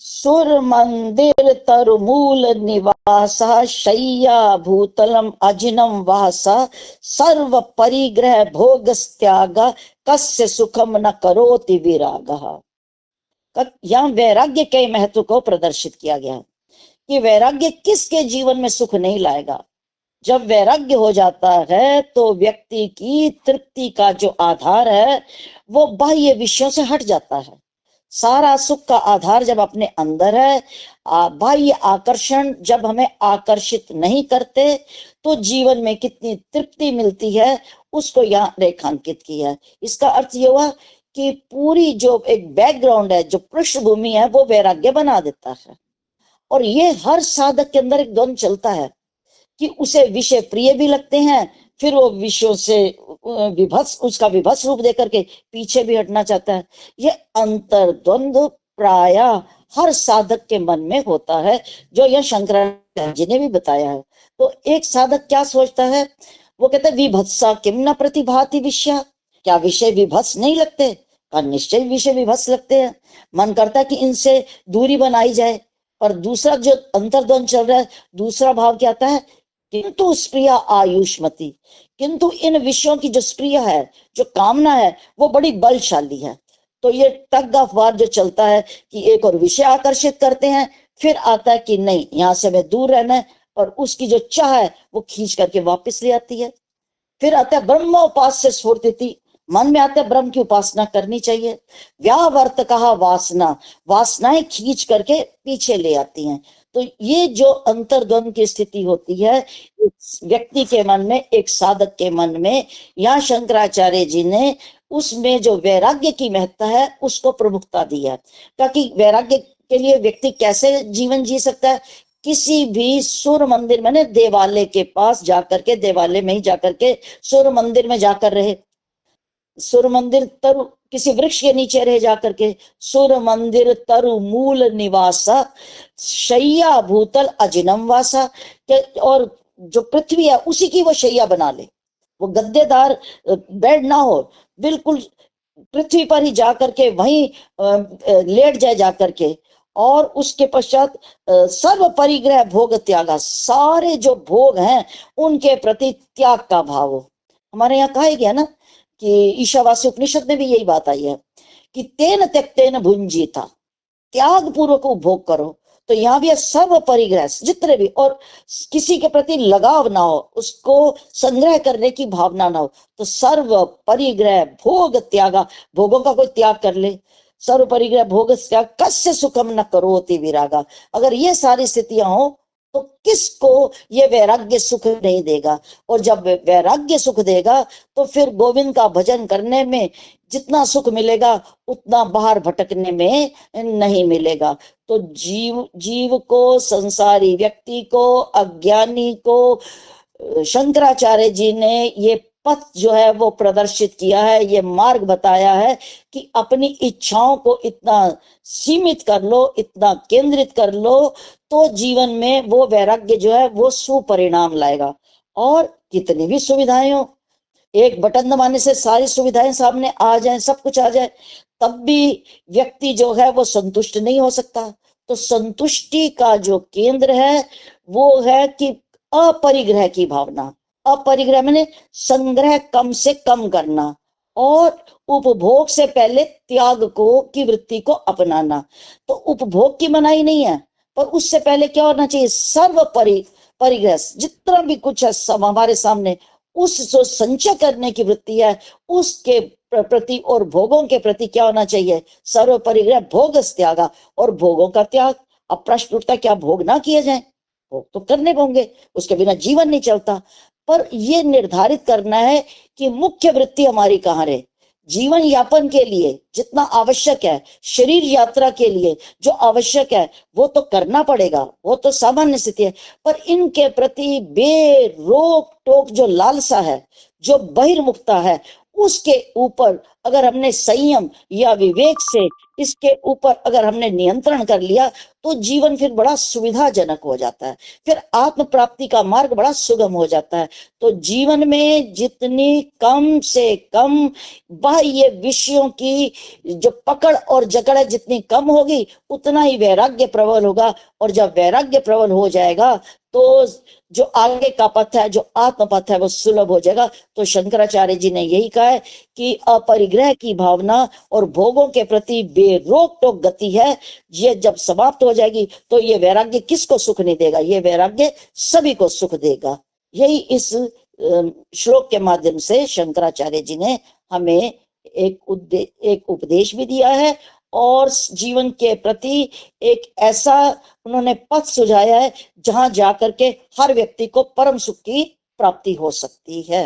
सुर मंदिर तरुमूल निवासा शय्या भूतलम अजिनम वासा सर्व परिग्रह भोगस्त्याग कस्य सुखम न करोति विरागः। यहाँ वैराग्य के महत्व को प्रदर्शित किया गया है कि वैराग्य किसके जीवन में सुख नहीं लाएगा। जब वैराग्य हो जाता है तो व्यक्ति की तृप्ति का जो आधार है वो बाह्य विषयों से हट जाता है। सारा सुख का आधार जब अपने अंदर है, बाह्य आकर्षण जब हमें आकर्षित नहीं करते तो जीवन में कितनी तृप्ति मिलती है उसको यहाँ रेखांकित किया है। इसका अर्थ ये हुआ कि पूरी जो एक बैकग्राउंड है, जो पृष्ठभूमि है, वो वैराग्य बना देता है। और ये हर साधक के अंदर एक द्वंद चलता है कि उसे विषय प्रिय भी लगते हैं, फिर वो विषयों से उसका विभत्स रूप देकर के पीछे भी हटना चाहता है। ये अंतर द्वंद्व प्राय हर साधक के मन में होता है, जो यह शंकराचार्य जी ने भी बताया है। तो एक साधक क्या सोचता है, वो कहता है विभत्सा किम न प्रतिभाति विषय, क्या विषय विभत्स नहीं लगते? का निश्चय विषय विभत्स लगते हैं। मन करता है कि इनसे दूरी बनाई जाए। और दूसरा जो अंतर्द्वंद चल रहा है, दूसरा भाव क्या आता है, किंतु स्प्रिया आयुष्मती, किंतु इन विषयों की जो स्प्रिय है, जो कामना है, वो बड़ी बलशाली है। तो ये टग ऑफ वार जो चलता है कि एक और विषय आकर्षित करते हैं, फिर आता है कि नहीं, यहाँ से हमें दूर रहना है, और उसकी जो चाह है वो खींच करके वापस ले आती है। फिर आता है ब्रह्मोपास्य स्फूर्ति, मन में आता है ब्रह्म की उपासना करनी चाहिए। व्यावर्त कहा वासना, वासनाएं खींच करके पीछे ले आती हैं। तो ये जो अंतर्द्वंद की स्थिति होती है इस व्यक्ति के मन में, एक साधक के मन में, यहाँ शंकराचार्य जी ने उसमें जो वैराग्य की महत्ता है उसको प्रमुखता दी है। ताकि वैराग्य के लिए व्यक्ति कैसे जीवन जी सकता है, किसी भी सूर्य मंदिर में, देवालय के पास जाकर के, देवालय में ही जाकर के, सूर्य मंदिर में जाकर रहे, सूर्य मंदिर तरु किसी वृक्ष के नीचे रह जाकर के, सूर्य मंदिर तरु मूल निवासा शैया भूतल अजिनम वासा, और जो पृथ्वी है उसी की वो शैया बना ले। वो गद्देदार बेड ना हो, बिल्कुल पृथ्वी पर ही जाकर के वहीं लेट जाए जाकर के। और उसके पश्चात सर्व परिग्रह भोग त्यागा, सारे जो भोग हैं उनके प्रति त्याग का भाव हो। हमारे यहाँ कहा गया ना कि ईशावास्य उपनिषद में भी यही बात आई है कि तेन त्यक्तेन भुंजीता, त्याग पूर्वक उपभोग करो। तो यहाँ भी सर्व परिग्रह जितने भी, और किसी के प्रति लगाव ना हो, उसको संग्रह करने की भावना ना हो। तो सर्व परिग्रह भोग त्यागा, भोगों का कोई त्याग कर ले। सर्व परिग्रह भोग त्याग कस्य सुखम न करोति विरागा। अगर ये सारी स्थितियां हो तो किसको ये वैराग्य सुख नहीं देगा। और जब वैराग्य सुख देगा तो फिर गोविंद का भजन करने में जितना सुख मिलेगा उतना बाहर भटकने में नहीं मिलेगा। तो जीव को, संसारी व्यक्ति को, अज्ञानी को शंकराचार्य जी ने ये पथ जो है वो प्रदर्शित किया है, ये मार्ग बताया है कि अपनी इच्छाओं को इतना सीमित कर लो, इतना केंद्रित कर लो, तो जीवन में वो वैराग्य जो है वो सुपरिणाम लाएगा। और कितनी भी सुविधाएं हो, एक बटन दबाने से सारी सुविधाएं सामने आ जाए, सब कुछ आ जाए, तब भी व्यक्ति जो है वो संतुष्ट नहीं हो सकता। तो संतुष्टि का जो केंद्र है वो है कि अपरिग्रह की भावना। अपरिग्रह मैंने संग्रह कम से कम करना, और उपभोग से पहले त्याग को की वृत्ति को अपनाना। तो उपभोग की मनाही नहीं है, पर उससे पहले क्या होना चाहिए, सर्व परिग्रह, जितना भी कुछ है सब हमारे सामने, उस जो संचय करने की वृत्ति है उसके प्रति और भोगों के प्रति क्या होना चाहिए, सर्व परिग्रह भोग त्यागा, और भोगों का त्याग। अब प्रश्न उठता, क्या भोग ना किए जाए? भोग तो करने होंगे, उसके बिना जीवन नहीं चलता। पर यह निर्धारित करना है कि मुख्य वृत्ति हमारी कहाँ रहे। जीवन यापन के लिए जितना आवश्यक है, शरीर यात्रा के लिए जो आवश्यक है वो तो करना पड़ेगा, वो तो सामान्य स्थिति है। पर इनके प्रति बेरोक टोक जो लालसा है, जो बहिर्मुखता है, उसके ऊपर अगर हमने संयम या विवेक से इसके ऊपर अगर हमने नियंत्रण कर लिया तो जीवन फिर बड़ा सुविधाजनक हो जाता है, फिर आत्म प्राप्ति का मार्ग बड़ा सुगम हो जाता है। तो जीवन में जितनी कम से कम बाह्य विषयों की जो पकड़ और जकड़ है जितनी कम होगी उतना ही वैराग्य प्रबल होगा, और जब वैराग्य प्रबल हो जाएगा तो जो आगे का पथ है, जो आत्म पथ है, वो सुलभ हो जाएगा। तो शंकराचार्य जी ने यही कहा है कि अपरिग्रह की भावना और भोगों के प्रति बेरोक टोक गति है, ये जब समाप्त हो जाएगी तो ये वैराग्य किसको सुख नहीं देगा, ये वैराग्य सभी को सुख देगा। यही इस श्लोक के माध्यम से शंकराचार्य जी ने हमें एक उपदेश भी दिया है और जीवन के प्रति एक ऐसा उन्होंने पथ सुझाया है जहां जाकर के हर व्यक्ति को परम सुख की प्राप्ति हो सकती है।